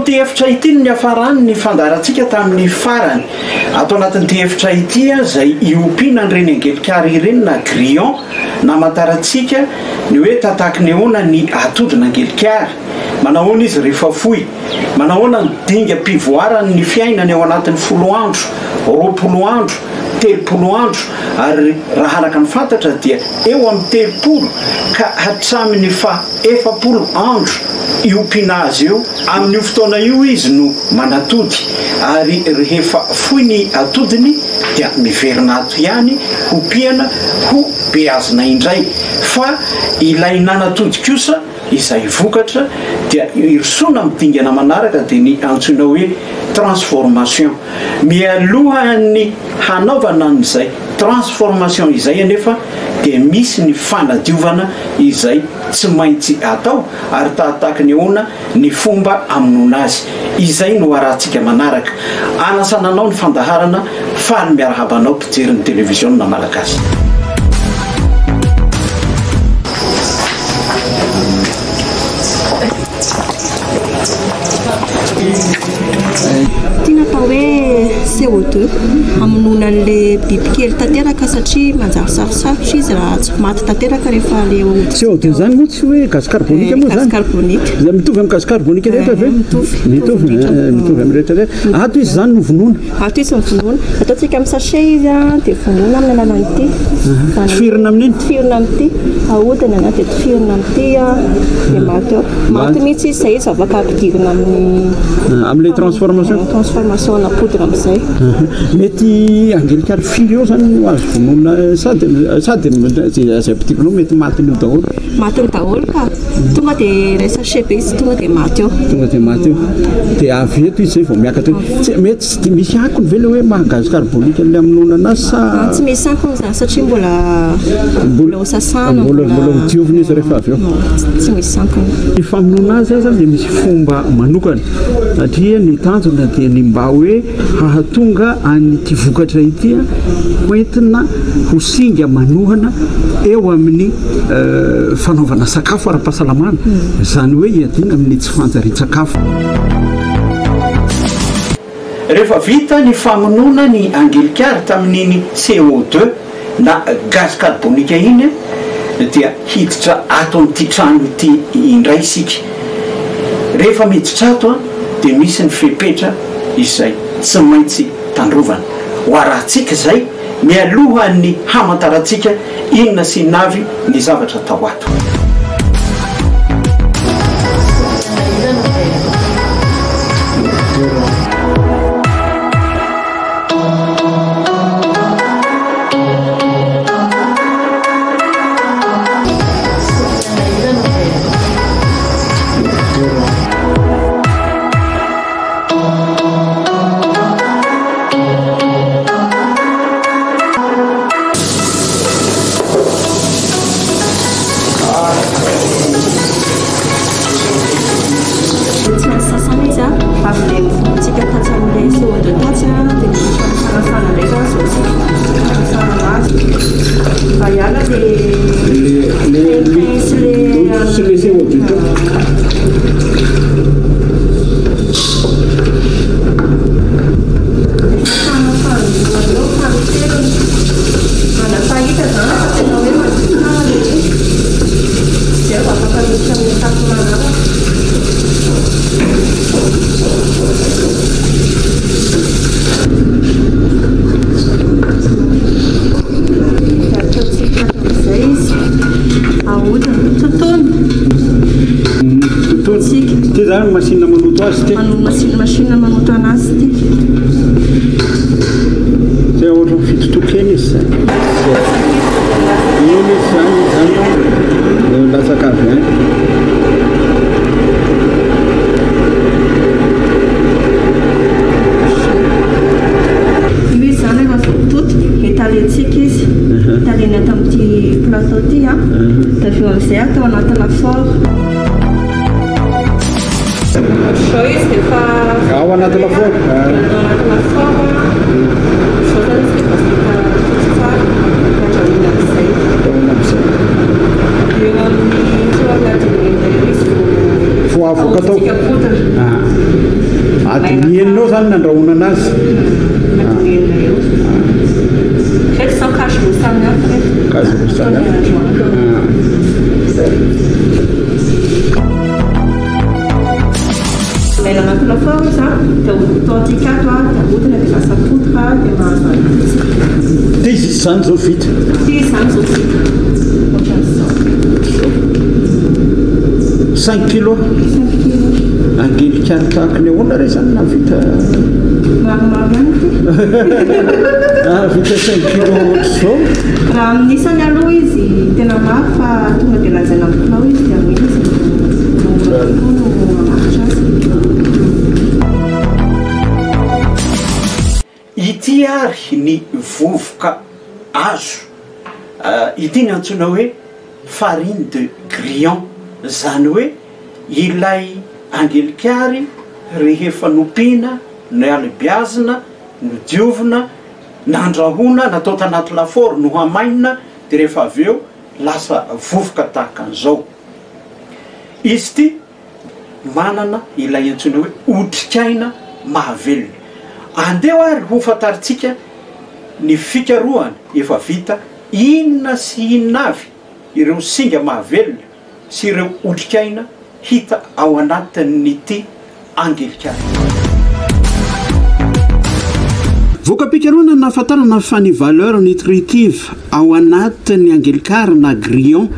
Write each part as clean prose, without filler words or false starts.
amin'ity efitra ity ny afarany ny fandarantsika tamin'ny farany atao anatin'ity efitra ity zay iompiana nyreny angelikary ireny na grillon na matarantsika ny hoe tataky ny ahoana ny atodina angelikary manahoana izy rehefa foy manahoana ny dinga mpivoarany ny fiainany ao anatin'ny 10 andro 20 andro 30 andro ary raha araka ny fantatra dia eo amin'ny 30 ka hatramin'ny 40 andro iompiana azy eo amin'io fotoana io izy no manatody ary rehefa foy ny atodiny dia miverina ato ihany ompiana ho beazina indray fa ilay nanatody kosa izay vokatra dia irsona midingana manaraka dia ny antsoina hoe transformation mialohan'ny hanaovana an'izay transformation izay anefa dia misy ny fanadiovana izay tsy maintsy atao ary tahataky ny ahoana ny fomba amonona azy izay no arahantsika manaraka anasananao ny fandaharana faly miarahabanao mpijery ny television na malagasy tiana atao hoe CO2 amonona an'le bibikely tanteraka satria manjary sarosarotra izy raha tsy maty tanteraka rehefa le CO2 zany moa tsy hoe gaz carbonique moa zany carbonique mitovy amin'ny gaz carbonique rehetra ve mitovy amin'ny rehetra ato izy zany no vonoina ato izy vonoina ataontsika amin'ny sachet izy dia vonoina amin'ny alalan'ity tifirina amin'iny tifirina amin'ity ahodina na dia tifirina amin'ity dia maty eo maty mihitsy izy zay izy afaka ampidirina amin'ilay transformation na poudre amin'izay mety angelikary firy eo zany no azo vonoina sady zay ampidirinao mety matiny io daholo matiny daholo ka tonga dia ilay sachet be izy tonga dia maty eo dia avy eto izy zay vao miakatra mety tsy dia misy akony ve le hoe mahagazy carbonique an'ilay amonona anazy sa tsy misy akony zany satria mbola hosasana mbola midiovina izy rehefa avy eo tsy misy akony ny famonona azy zany dia misy fomba manokana satria ny tanjona dia ny mba hoe hahatonga an'ity vokatra ity hoentina ho singa manohana eo amin'ny fanaovana sakafo ara-pahasalamana zany hoe iadina amin'ny tsy fanjarian-tsakafo rehefa vita ny famonona ny angelikary tamin'iny CO2 na gaz carbonique iny dia hiditra ato amin'ity trano ity indray isika rehefa miditra ato dia misy ny fepetra izay tsy maintsy tandrovana ho arahantsika zay mialohan'ny hamantarantsika inona sy navy ny zavatra tao ato machine manoto azy ty machine manoto anazy ty zay ohatra fitotokena izy zay iny izy zany latsakavy any io izy zany rehefa voatoto etaletsika izy etalena ato amin'ity plateau ty da aveo amin'izay atao anaty lafaoro Zao izy dia efa ao anaty lafaoro anaty lafaoro zao zany izy dia efa vita tsara andrahoina amin'izay eo amin'ny anaty izy vao avoaka tao poudre Mienao zany nandrahoana anazy. Lei anaty lafaoro izy dia atao ato dia ahodina dia lasa potika dia mahazo azy. Dia izy izany zao vita. Dia izany zao vita. 5 kilo. 5 kilo. Angelikary tahaka ny ahoana ray zany na vita. Maromaro ihany ty. Vita 5 kilo zao. Raha amin'isany aloha izy tena mafy fa tonga dia lazaina amin'ny kilao izy dia amin'ny izy no mamaritra azy. Ity ary ny vovoka azo ity ny antsoina hoe farine de grillon, zany hoe ilay angelikary rehefa nopina nalebiazina nodiovina nandrahona natao tanaty lafaoro no hamainina dia rehefa avy eo lasa vovoka tahaka an'izao. Izy ity manana ilay antsoina hoe otrikaina mahavelona. Andeo ary ho fantaritsika ny fikarohany efa vita inona sy inona avy ireo singa mahavelona sy ireo otrikaina hita ao anatin'ity angelikary. Voka-pikarohana nahafantarana fa ny valeur nutritive ao anatin'ny angelikary na grillon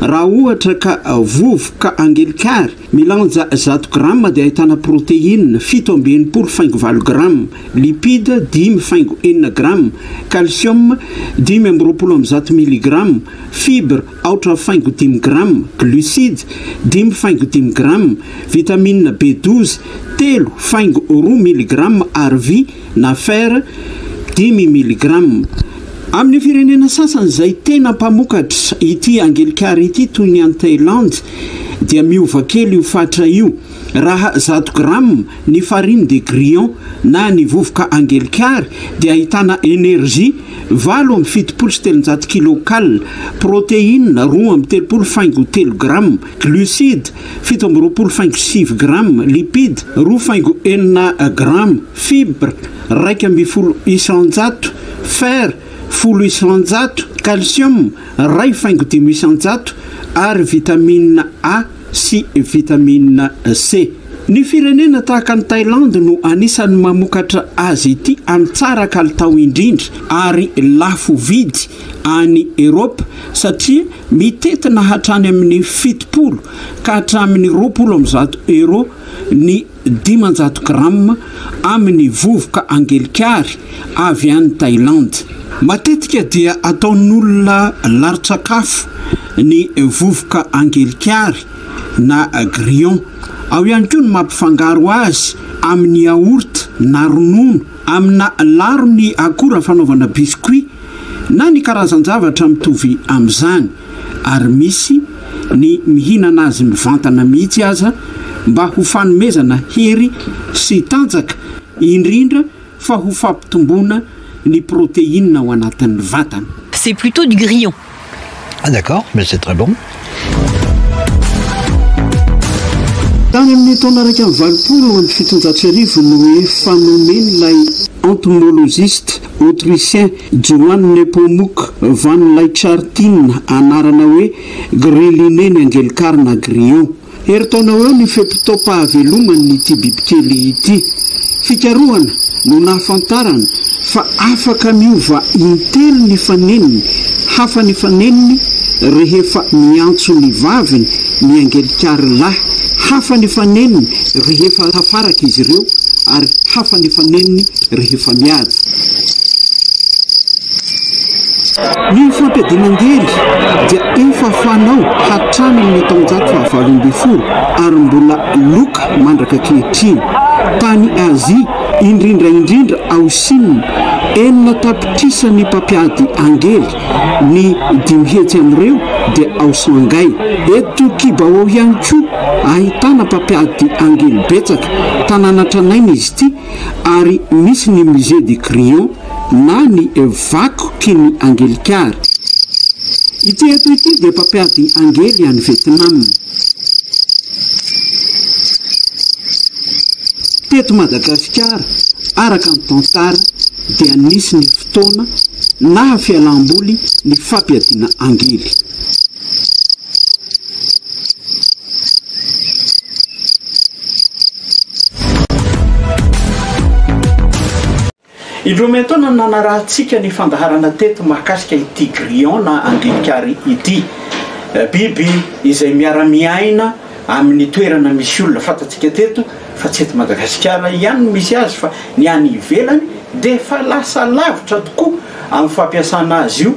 raha ohatra ka vovoka angelikary milanja 100 gramma dia ahitana protéine 7,7 gramma, lipide 10,4 gramma, calcium 10,20 mg, fibre 8,5 gramma, glucide 10,5 gramma, vitamine B12 3,2 mg ary vy na fer 10 mg. Amin'ny firenena sasany izay tena mpamokatra ity angelikary ity toy ny any Thaïlande dia miova kely io fatra io. Raha 100 gramma ny farine de grillon na ny vovoka angelikary dia ahitana énergie 7,7 kilocale, protéine 2,3 gramma, glucide 7,5 gramma, lipide 2,4 gramma, fibre 1,600, fer 1,600, calcium 2,500 ary vitamine A sy vitamine C. Ny firenena tahaka ny Thaïlande no anisany mamokatra azy ity amin'ny tsara kalitao indrindra ary lafo vidy any Europe satria mitetina hatrany amin'ny 70 ka hatramin'ny 20 euro ny 500 gramma amin'ny vovoka angelikary avy any Thaïlande. Matetika dia ataon'olona larin-tsakafo ny vovoka angelikary na grillon. Ao ihany koa ny mampifangaro azy amin'ny yaourt na ronono, amina laro ny akora fanaovana biscuit na ny karazan-javatra mitovy amin'izany, ary misy ny mihinana azy mivantana mihitsy aza mba ho fanomezana hery sy tanjaka indrindra fa ho fampitomboana ny protéine ao anatin'ny vatana. C'est plutôt du grillon. Ah d'accord, mais c'est très bon. Tany amin'ny taona raika amin'ny 2017 no fanomen'ilay entomologiste autrichien Johann Nepomuk van Leichartin anarana hoe grilliné ny angelikary na grillon. Heritaonao eo ny fepitao-pahavelomany ity bibikely ity. Fikarohana no nahafantarana fa afaka miova intelo ny faneniny, hafa ny faneniny rehefa miantso ny vaviny ny angelikary lahy, hafa ny faneniny rehefa hafaraka izy ireo ary hafa ny faneniny rehefa miady. Ny fampiadinangely dia efa fanao hatramin'ny taonjato faha 20 ary mbola loka mandraka kehitriny. Tany Azia indrindra ao Chine, enina tapitrisany mpampiady angely ny 5 hetsy amin'ireo dia ao Shanghai. Eto Kibao ihany koa ahitana mpampiady angely betsaka, tanàna tranainy izy ity ary misy ny musée de grillon na ny vakoky ny angelikary. Ity eto ity dia mpampiady angely any Vietnam. teto Madagasikara araka ny tantara dia anisy ny fotoana na fialam-boly ny fampiadiana angely. Indrometona nanarahantsika ny fandaharana teto mahakasika ity grillon na anglikary ity biby izay miara-miaina amin'ny toerana misy olona fantatsika teto fa tsy eto Madagasikara ihany misy azy fa ny any ivelany dia fa lasa lavitra tokoa amin'ny fampiasana azy io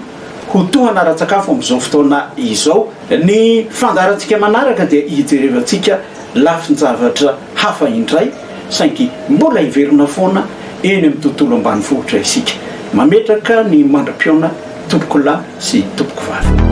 ho toa anara-tsakafo amin'izao fotoana izao. Ny fandaharantsika manaraka dia hijerevantsika lafin-javatra hafa indray saingy mbola hiverina foana eny amin'ny tontolo ambanivohitra isika. Mametraka ny mandra-piona tompoko lahy sy tompoko vavy.